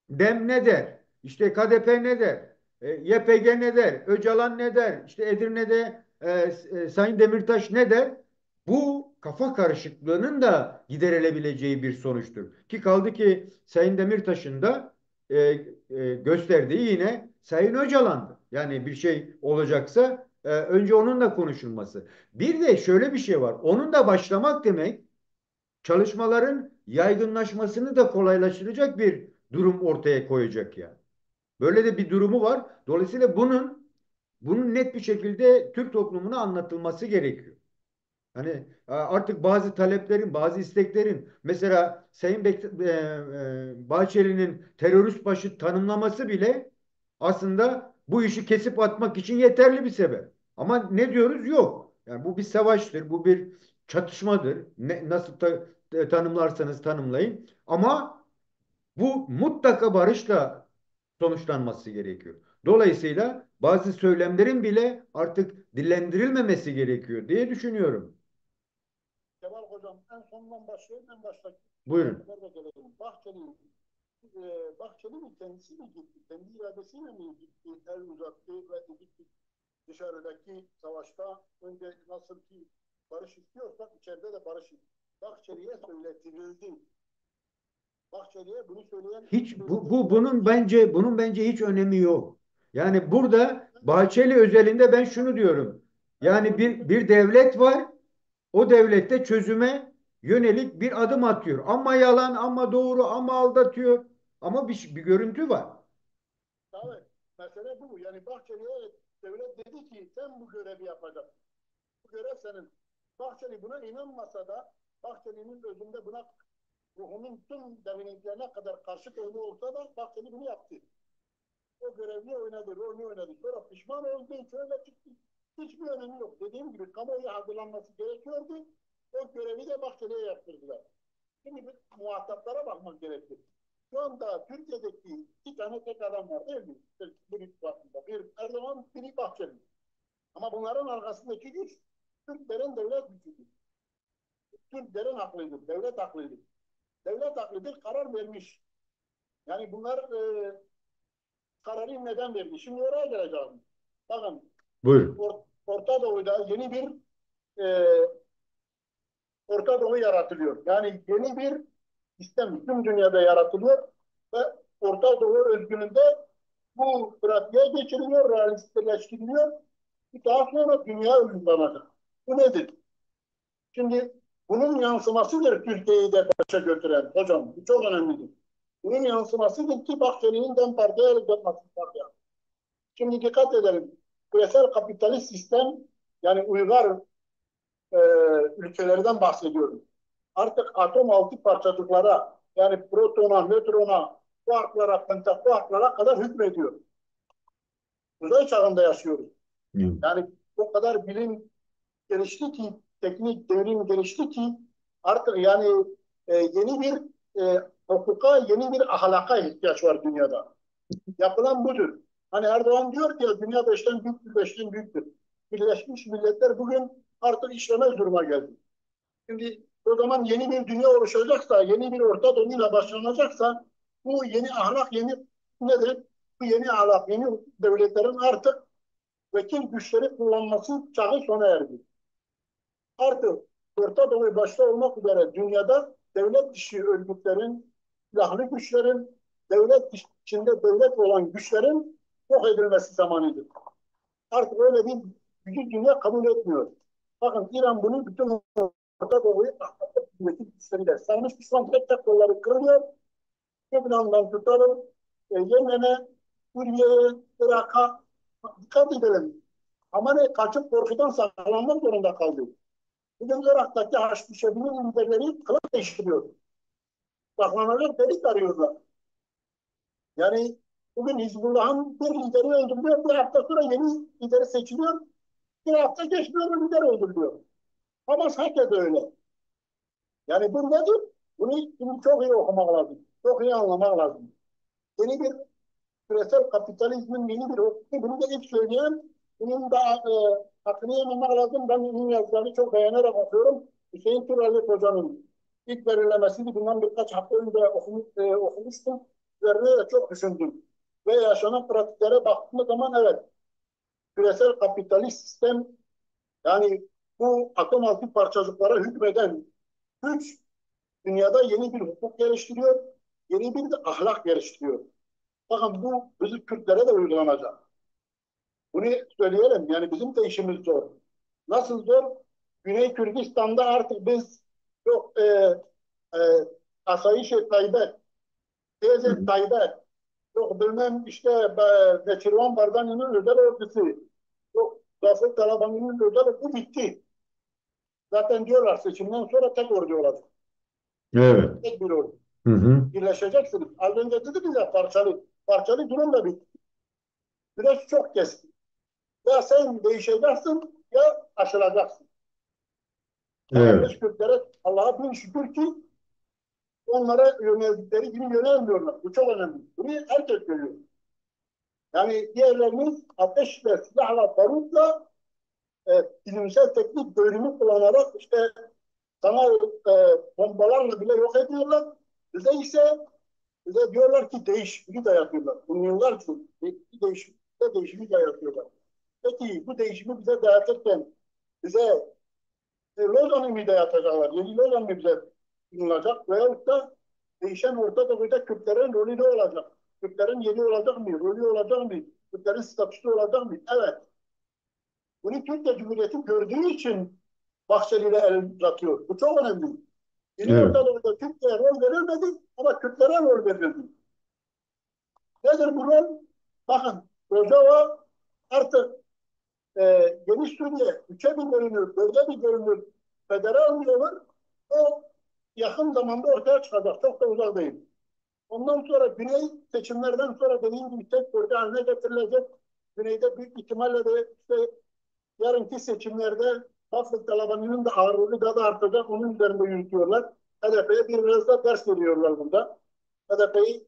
Dem ne der? İşte KDP ne der? YPG ne der? Öcalan ne der? İşte Edirne'de Sayın Demirtaş ne der? Bu kafa karışıklığının da giderilebileceği bir sonuçtur. Ki kaldı ki Sayın Demirtaş'ın da gösterdiği yine Sayın Öcalan'dı. Yani bir şey olacaksa önce onunla konuşulması. Bir de şöyle bir şey var. Onun da başlamak demek çalışmaların yaygınlaşmasını da kolaylaştıracak bir durum ortaya koyacak yani. Böyle de bir durumu var. Dolayısıyla bunun net bir şekilde Türk toplumuna anlatılması gerekiyor. Hani artık bazı taleplerin, bazı isteklerin mesela Sayın Bahçeli'nin terörist başı tanımlaması bile aslında bu işi kesip atmak için yeterli bir sebep. Ama ne diyoruz? Yok. Yani bu bir savaştır, bu bir çatışmadır. Nasıl tanımlarsanız tanımlayın. Ama bu mutlaka barışla sonuçlanması gerekiyor. Dolayısıyla bazı söylemlerin bile artık dillendirilmemesi gerekiyor diye düşünüyorum. Kemal Hocam en sondan başlayayım, en baştaki şeye Buyurun. kadar da gelelim. Bahçeli mi kendisi mi gitti? Kendi iradesiyle mi gitti? El uzattı ve gitti dışarıdaki savaşta önce nasıl ki barış istiyorsak içeride de barış Bahçeli'ye söyletildi. Bahçeli'ye bunu söyleyen Hiç söyletildiler. bunun bence hiç önemi yok. Yani burada Bahçeli özelinde ben şunu diyorum. Ben Yani gördüm bir devlet var. O devlette çözüme yönelik bir adım atıyor. Ama yalan, ama doğru, ama aldatıyor. Ama bir görüntü var. evet. Mesele bu. Yani Bahçeli'ye devlet dedi ki sen bu görevi yapacaksın. Bu görev senin. Bahçeli buna inanmasa da Bahçeli'nin özünde buna ruhunun tüm derinliklerine kadar karşı koyma olsa da Bahçeli bunu yaptı. O görevli oynadı, rolünü oynadı. Sonra pişman oldu, şöyle çıktı. Hiçbir önemi yok. Dediğim gibi kamuoyu hazırlanması gerekiyordu. O görevi de Bahçeli'ye yaptırdılar. Şimdi bir muhataplara bakmak gerekir. Şu anda Türkiye'deki iki tane tek adam var değil mi? Bir ittifakında. Bir Erdoğan, biri Bahçeli. Ama bunların arkasındaki güç Türklerin devlet gücüdür. Türklerin haklıydır, devlet haklıydır. Devlet haklıdır, karar vermiş. Yani bunlar kararı neden verdi? Şimdi oraya geleceğim. Bakın Buyurun. Orta Doğu'da yeni bir e, Orta Doğu yaratılıyor. Yani yeni bir sistem tüm dünyada yaratılıyor ve Orta Doğu özgünlüğünde bu pratiğe geçiriliyor, realistleştiriliyor. Daha sonra dünya uygulanacak. Bu nedir? Şimdi bunun yansımasıdır Türkiye'yi de başa götüren hocam. Bu çok önemlidir. Bunun yansımasıdır ki Bahçeli'nin DEM Parti'ye el yapması partiye. Şimdi dikkat edelim. Küresel kapitalist sistem yani uygar e, ülkelerden bahsediyorum. Artık atom altı parçacıklara yani protona, nötrona, kuarklara, pentakuarklara kadar hükmediyor. Uzay çağında yaşıyoruz. Yani o kadar bilim gelişti ki, teknik devrim gelişti ki artık yani yeni bir hukuka, yeni bir ahlaka ihtiyaç var dünyada. Yapılan budur. Hani Erdoğan diyor ki dünya beşten büyüktür, beşten büyüktür. Birleşmiş Milletler bugün artık işlemez duruma geldi. Şimdi o zaman yeni bir dünya oluşacaksa, yeni bir Orta Doğu'yla başlanacaksa bu yeni ahlak, yeni nedir? Bu yeni ahlak, yeni devletlerin artık vekil güçleri kullanması çağı sona erdi. Artık Orta Doğu başta olmak üzere dünyada devlet dışı örgütlerin, silahlı güçlerin, devlet içinde devlet olan güçlerin yok edilmesi zamanıdır. Artık öyle bir gücü dünya kabul etmiyor. Bakın İran bunu bütün Orta Doğu'yu devlet güçleriyle sarmış. İslam tek tek kolları kırılıyor. Lübnan'dan tutalım, Yemen'e, Suriye'ye, Irak'a dikkat edelim. Ama ne kaçıp korkudan saklanmak zorunda kaldı. Bugün Irak'taki Haçlı Şebi'nin liderleri kılık değiştiriyor. Saklanacak delik arıyorlar. Yani bugün Hizbullah'ın bir lideri öldürülüyor. Bir hafta sonra yeni lideri seçiliyor. Bir hafta geçmiyor bir lider öldürülüyor. Hamas herkes öyle. Yani bu nedir? Bunu çok iyi okumak lazım. Çok iyi anlamak lazım. Yeni bir küresel kapitalizmin yeni bir hukuku. Bunu da ilk söyleyen, bunun da hakkını yememek lazım. Ben onun yazılarını çok beğenerek okuyorum. Hüseyin Turali Hoca'nın ilk belirlemesini bundan birkaç hafta önce okumuştum. Üzerine de çok düşündüm. Ve yaşanan pratiklere baktığımız zaman evet, küresel kapitalist sistem yani bu atom altı parçacıklara hükmeden güç dünyada yeni bir hukuk geliştiriyor, yeni bir de ahlak geliştiriyor. Bakın bu bizim Kürtlere de uygulanacak. Bunu söyleyelim. Yani bizim de işimiz zor. Nasıl zor? Güney Kürdistan'da artık biz yok e, Asayiş Tayyip'e, Teyze Tayyip'e, yok bilmem işte Neçirvan Bardani'nin özel örgüsü, yok Gafur Talabani'nin özel örgüsü bitti. Zaten diyorlar seçimden sonra tek ordu olacak. Evet. Tek bir ordu. Hı hı. Birleşeceksiniz. Az önce dedi bize parçalı. Parçalı durum da bitti. Süreç çok keskin. Ya sen değişeceksin ya aşılacaksın. Fakat Evet. biz Kürtlere Allah'a bin şükür ki onlara yöneldikleri gibi yönelmiyorlar. Bu çok önemli. Bunu herkes görüyor. Yani diğerlerimiz ateşle, silahla, barutla bilimsel teknik bölümü kullanarak işte sana bombalarla bile yok ediyorlar. Bize ise bize diyorlar ki değişimi dayatıyorlar. Bunu yıllarca değişimi dayatıyorlar. Peki bu değişimi bize dayatırken bize Lozan'ı mı dayatacaklar? Yeni Lozan mı bize sunulacak? Veyahut da değişen Orta Doğu'da Kürtlerin rolü ne olacak? Kürtlerin yeri olacak mı? Rolü olacak mı? Kürtlerin statüsü olacak mı? Evet. Bunu Türkiye Cumhuriyeti gördüğü için Bahçeli ile el uzatıyor. Bu çok önemli. Yeni Orta Evet. Doğu'da Türkiye'ye rol verilmedi ama Kürtlere rol verildi. Nedir bu rol? Bakın Rojava artık Geniş Suriye üçe bir bölünür, dörde bir bölünür, federal mı olur? O yakın zamanda ortaya çıkacak. Çok da uzak değil. Ondan sonra Güney seçimlerden sonra dediğim gibi tek bölge haline getirilecek. Güneyde büyük ihtimalle de işte yarınki seçimlerde Hafız Talabani'nin de ağırlığı daha da artacak. Onun üzerinde yürütüyorlar. HDP'ye biraz da ders veriyorlar burada. HDP'yi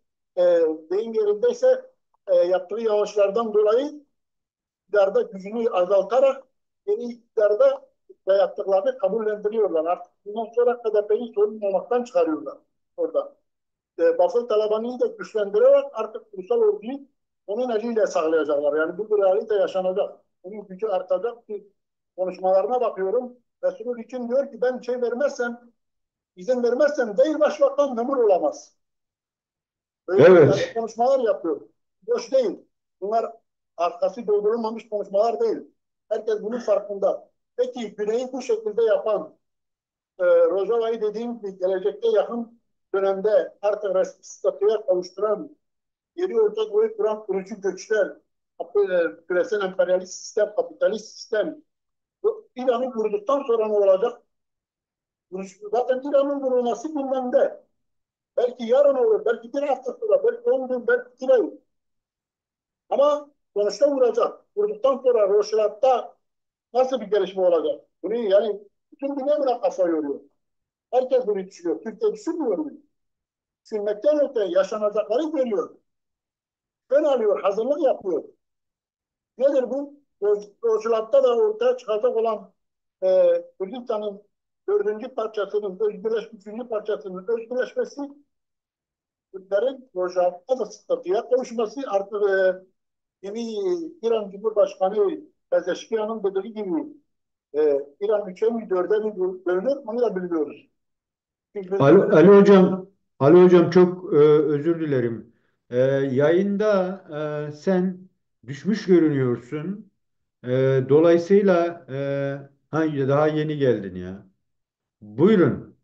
deyim yerindeyse yaptığı yanlışlardan dolayı iktidarda gücünü azaltarak yeni iktidarda dayattıklarını kabullendiriyorlar. Artık bundan sonra HDP'yi sorun olmaktan çıkarıyorlar orada. Bafıl Talabani'yi de güçlendirerek artık ulusal orduyu onun eliyle sağlayacaklar. Yani bu bir realite yaşanacak. Onun gücü artacak ki konuşmalarına bakıyorum. Resulü için diyor ki ben şey vermezsem, izin vermezsem değil başbakan memur olamaz. Böyle iddialı Evet. konuşmalar yapıyor. Boş değil. Bunlar arkası doldurulmamış konuşmalar değil. Herkes bunun farkında. Peki Güney'i bu şekilde yapan Rojava'yı dediğim gibi gelecekte yakın dönemde artık resmi statüye kavuşturan, yeni Orta Doğu'yu kuran kurucu güçler, küresel emperyalist sistem, kapitalist sistem, İran'ı vurduktan sonra ne olacak? Zaten İran'ın vurulması gündemde. Belki yarın olur, belki bir hafta sonra, belki 10 gün, belki 2 ay. Ama sonuçta vuracak. Vurduktan sonra Roşilat'ta nasıl bir gelişme olacak? Bunu yani bütün dünya buna kafa yoruyor. Herkes bunu düşünüyor. Türkiye düşünmüyor bunu. Düşünmekten öte yaşanacakları görüyor. Ön alıyor, hazırlık yapıyor. Nedir bu? Roşilat'ta da ortaya çıkacak olan Kürdistan'ın dördüncü parçasının, üçüncü parçasının özgürleşmesi Kürtlerin Rojava'da da statüye kavuşması artık yeni İran Cumhurbaşkanı Pezeşkiyan'ın dediği gibi İran üçe mi dörde mi bölünür onu da bilmiyoruz. Çünkü biz Ali, Ali Kürtler hocam, Ali hocam çok özür dilerim. Yayında sen düşmüş görünüyorsun. Dolayısıyla daha yeni geldin ya. Buyurun.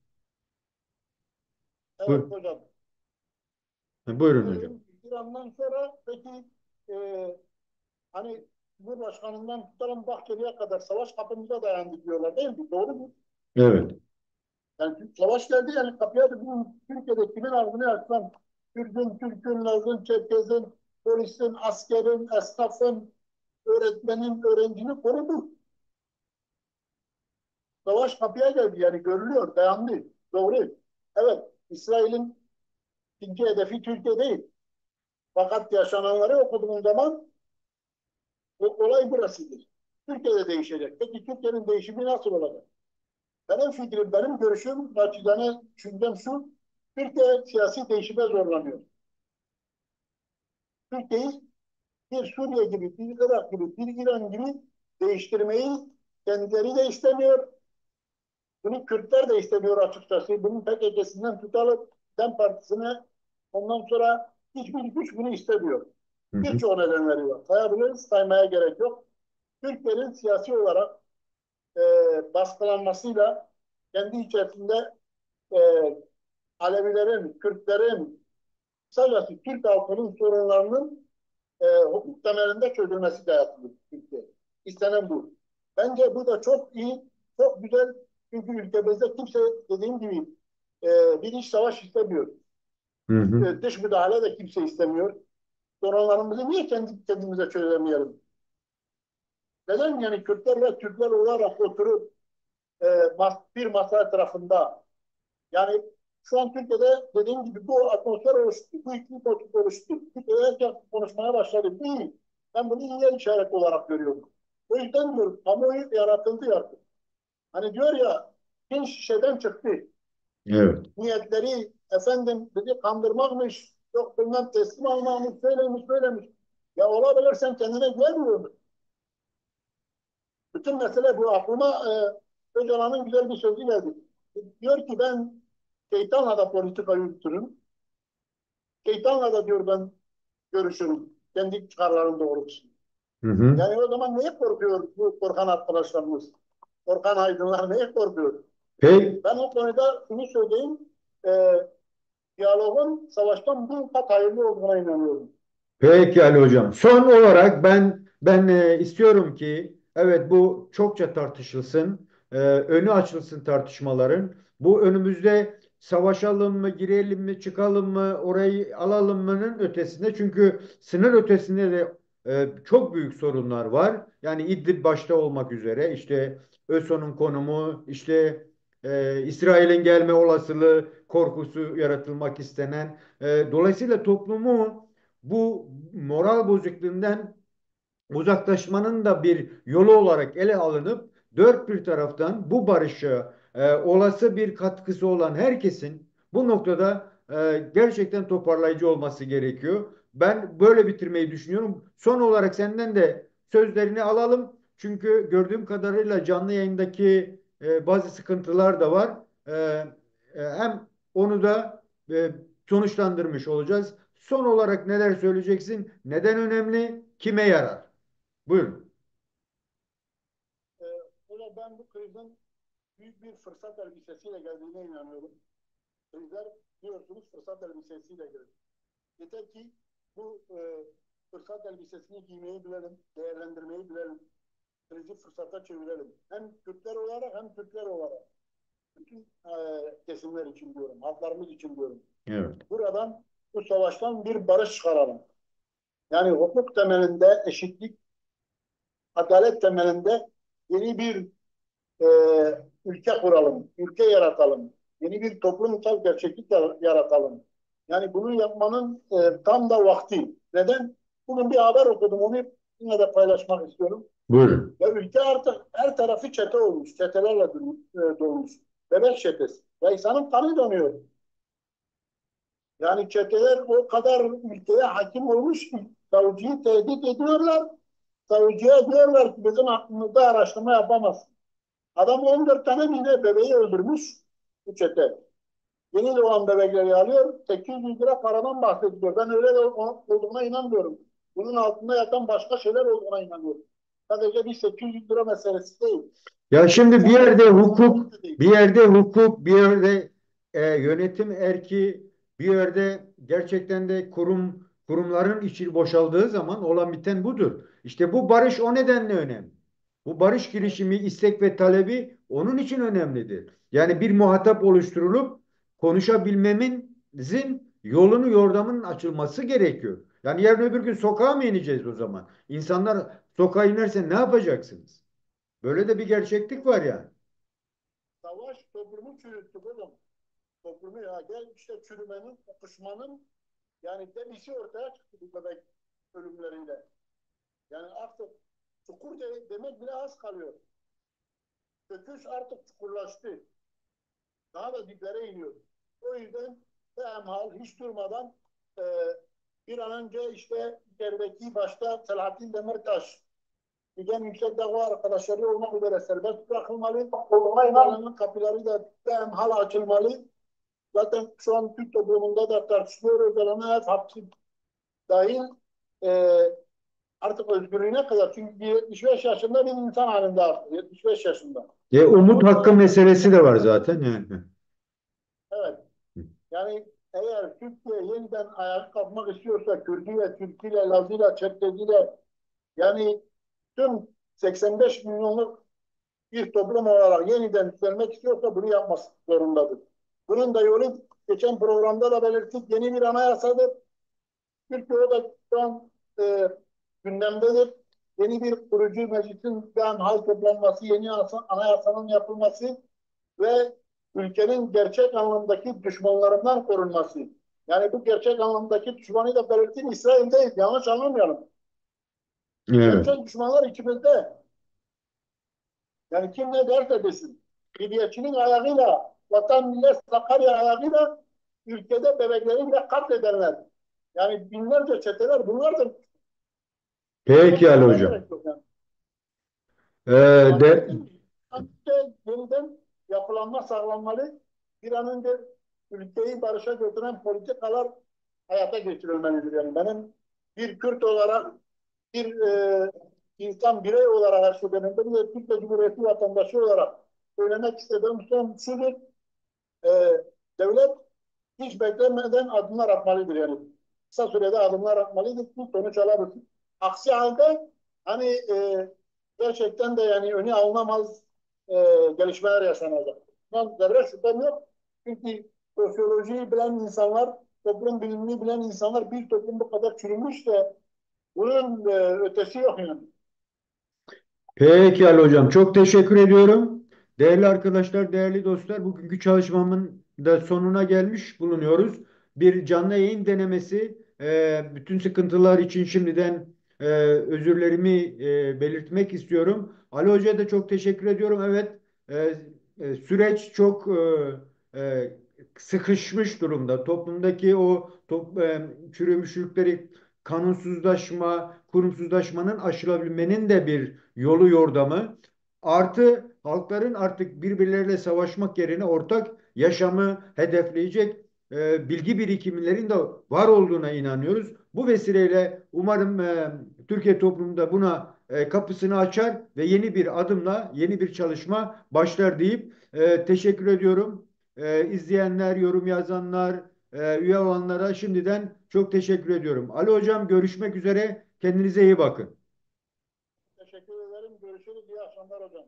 evet Buyur, hocam. buyurun hocam. Dedim İran'dan sonra peki e, hani Cumhurbaşkanından tutalım Bahçeli'ye kadar savaş kapımıza dayandı diyorlar değil mi? Doğru mu? Evet. Yani savaş geldi yani kapıya da bu Türkiye'de kimin ardını yaksan Türk'ün, Laz'ın, Çerkez'in, polisin, askerin, esnafın, öğretmenin, öğrencinin korudu. Savaş kapıya geldi yani görülüyor, dayandı. Doğru. Evet, İsrail'in ikinci hedefi Türkiye değil. Fakat yaşananları okuduğum zaman olay burasıdır. Türkiye'de değişecek. Peki Türkiye'nin değişimi nasıl olacak? Benim fikrim, benim görüşüm, naçizane düşüncem şu, Türkiye siyasi değişime zorlanıyor. Türkiye'yi bir Suriye gibi, bir Irak gibi, bir İran gibi değiştirmeyi kendileri de istemiyor. Bunu Kürtler de istemiyor açıkçası. Bunun PKK'sinden tutalım DEM Partisi'ne ondan sonra hiçbir güç bunu istemiyor. Hı hı. Birçok nedenleri var. Sayabiliriz, saymaya gerek yok. Türklerin siyasi olarak e, baskılanmasıyla kendi içerisinde e, Alevilerin, Kürtlerin, kısacası Türk halkının sorunlarının hukuk temelinde çözülmesi dayatılır Türkiye. İstenen bu. Bence bu da çok iyi, çok güzel. Çünkü ülkemizde kimse dediğim gibi bir iç savaş istemiyor. Hı hı. Dış müdahale de kimse istemiyor. Sorunlarımızı niye kendimize çözemeyelim? Neden yani Kürtler ve Türkler olarak oturup e, bir masa etrafında yani şu an Türkiye'de dediğim gibi bu atmosfer oluştu, bu iklim koltuk oluştu. Türkiye'de herkes konuşmaya başladı. İyi. Ben bunu iyi işaret olarak görüyorum. O yüzden diyorum kamuoyu yaratıldı artık. Hani diyor ya bin şişeden çıktı. Evet. Niyetleri efendim dedi kandırmakmış, yok bilmem teslim almakmış, söylemiş, söylemiş. Ya olabilir sen kendine güvenmiyor musun? Bütün mesele bu. Aklıma Öcalan'ın güzel bir sözü geldi. Diyor ki ben şeytanla da politika yürütürüm. Şeytanla da diyor ben görüşürüm. Kendi çıkarlarım doğrultusunda. Hı hı. Yani o zaman neye korkuyor bu korkan arkadaşlarımız? Korkan aydınlar neye korkuyor? Peki, Ben o konuda şunu söyleyeyim. E, diyalogun savaştan bin kat hayırlı olduğuna inanıyorum. peki Ali Hocam. Son olarak ben istiyorum ki evet bu çokça tartışılsın. Önü açılsın tartışmaların. Bu önümüzde savaşalım mı, girelim mi, çıkalım mı, orayı alalım mı'nın ötesinde. Çünkü sınır ötesinde de çok büyük sorunlar var. Yani İdlib başta olmak üzere işte ÖSO'nun konumu, işte İsrail'in gelme olasılığı korkusu yaratılmak istenen. Dolayısıyla toplumu bu moral bozukluğundan uzaklaşmanın da bir yolu olarak ele alınıp dört bir taraftan bu barışa olası bir katkısı olan herkesin bu noktada gerçekten toparlayıcı olması gerekiyor. Ben böyle bitirmeyi düşünüyorum. Son olarak senden de sözlerini alalım. Çünkü gördüğüm kadarıyla canlı yayındaki bazı sıkıntılar da var. Hem onu da sonuçlandırmış olacağız. Son olarak neler söyleyeceksin? Neden önemli? Kime yarar? Buyurun. E, öyle ben bu krizin büyük bir fırsat elbisesiyle geldiğine inanıyorum. Krizler biliyorsunuz fırsat elbisesiyle gelir. Yeter ki bu fırsat elbisesini giymeyi bilelim, değerlendirmeyi bilelim. Krizi fırsata çevirelim. Hem Kürtler olarak hem Türkler olarak. Bütün kesimler için diyorum, halklarımız için diyorum. Evet. Buradan, bu savaştan bir barış çıkaralım. Yani hukuk temelinde eşitlik, adalet temelinde yeni bir e, ülke kuralım, ülke yaratalım. Yeni bir toplumsal gerçeklik yaratalım. Yani bunu yapmanın tam da vakti. Neden? Bugün bir haber okudum, onu yine de paylaşmak istiyorum. Buyurun. Ya ülke artık her tarafı çete olmuş, çetelerle dolmuş. Bebek çetesi. Ya insanın kanı donuyor. Yani çeteler o kadar ülkeye hakim olmuş ki savcıyı tehdit ediyorlar. Savcıya diyorlar ki bizim hakkımızda araştırma yapamaz. Adam 14 tane mi ne bebeği öldürmüş bu çete. Yeni doğan bebekleri alıyor. 800 lira paradan bahsediyor. Ben öyle olduğuna inanmıyorum. Bunun altında yatan başka şeyler olduğuna inanıyorum. Sadece bir 800 lira meselesi değil. Ya şimdi bir İnsan yerde canı insanlık hukuk, da değil. bir yerde hukuk, bir yerde yönetim erki, bir yerde gerçekten de kurumların içi boşaldığı zaman olan biten budur. İşte bu barış o nedenle önemli. Bu barış girişimi, istek ve talebi Onun için önemlidir. Yani bir muhatap oluşturulup konuşabilmemizin yolunu yordamının açılması gerekiyor. Yani yarın öbür gün sokağa mı ineceğiz o zaman? İnsanlar sokağa inerse ne yapacaksınız? Böyle de bir gerçeklik var yani. Savaş toplumu çürüttü oğlum. Toplumu ya gel işte çürümenin, kokuşmanın yani debisi ortaya çıktı bu bebek ölümleriyle. Yani artık çukur demek bile az kalıyor. Çöküş artık çukurlaştı. Daha da diplere iniyor. O yüzden hal hiç durmadan e, bir an önce işte içerideki başta Selahattin Demirtaş, Figen Yüksekdağ arkadaşları olmak üzere serbest bırakılmalı. Olayların kapıları da hal açılmalı. Zaten şu an Türk toplumunda da tartışılıyor. Özellikle hapsi dahil e, artık özgürlüğüne kadar. Çünkü 75 yaşında bir insan halinde artık. 75 yaşında. Umut O hakkı da meselesi de var zaten yani. evet. Yani eğer Türkiye yeniden ayağa kalkmak istiyorsa Kürtüyle, Türküyle, Lazıyla, Çerkeziyle yani tüm 85 milyonluk bir toplum olarak yeniden yükselmek istiyorsa bunu yapması zorundadır. Bunun da yolu geçen programda da belirttik yeni bir anayasadır. Türkiye'de de şu an gündemdedir. Yeni bir kurucu meclisin hal toplanması, yeni anayasanın yapılması ve ülkenin gerçek anlamdaki düşmanlarından korunması. Yani bu gerçek anlamdaki düşmanı da belirttiğim İsrail değil. Yanlış anlamayalım. Evet. Gerçek düşmanlar içimizde. Yani kim ne derse desin. Milliyetçinin ayağıyla, vatan millet Sakarya ayağıyla ülkede bebekleri bile katledenler. Yani binlerce çeteler bunlardır. Peki Ali Konuşmaya Hocam. gerek yok yani. De, Anlatabildim mi? İşte yeniden yapılanma sağlanmalı. Bir an önce ülkeyi barışa götüren politikalar hayata geçirilmelidir. Yani benim bir Kürt olarak, bir insan birey olarak her şeyden önce bir de Türkiye Cumhuriyeti vatandaşı olarak söylemek istediğim son şudur. E, devlet hiç beklemeden adımlar atmalıdır yani. Kısa sürede adımlar atmalıdır ki sonuç alabilir. Aksi halde hani gerçekten de yani önü alınamaz e, gelişmeler yaşanacak. Ben zerre şüphem yok. Çünkü sosyolojiyi bilen insanlar, toplum bilimini bilen insanlar bir toplum bu kadar çürümüş de bunun ötesi yok yani. peki Ali Hocam. Çok teşekkür ediyorum. Değerli arkadaşlar, değerli dostlar, bugünkü çalışmamın da sonuna gelmiş bulunuyoruz. Bir canlı yayın denemesi. Bütün sıkıntılar için şimdiden özürlerimi belirtmek istiyorum. Ali Hoca'ya da çok teşekkür ediyorum. Evet, süreç çok sıkışmış durumda. Toplumdaki o çürümüşlükleri kanunsuzlaşma, kurumsuzlaşmanın aşılabilmenin de bir yolu yordamı. Artı halkların artık birbirleriyle savaşmak yerine ortak yaşamı hedefleyecek bilgi birikimlerin de var olduğuna inanıyoruz. Bu vesileyle umarım Türkiye toplumunda buna kapısını açar ve yeni bir adımla yeni bir çalışma başlar deyip teşekkür ediyorum. İzleyenler, yorum yazanlar, üye olanlara şimdiden çok teşekkür ediyorum. Ali Hocam görüşmek üzere. Kendinize iyi bakın. Teşekkür ederim. Görüşürüz. İyi akşamlar hocam.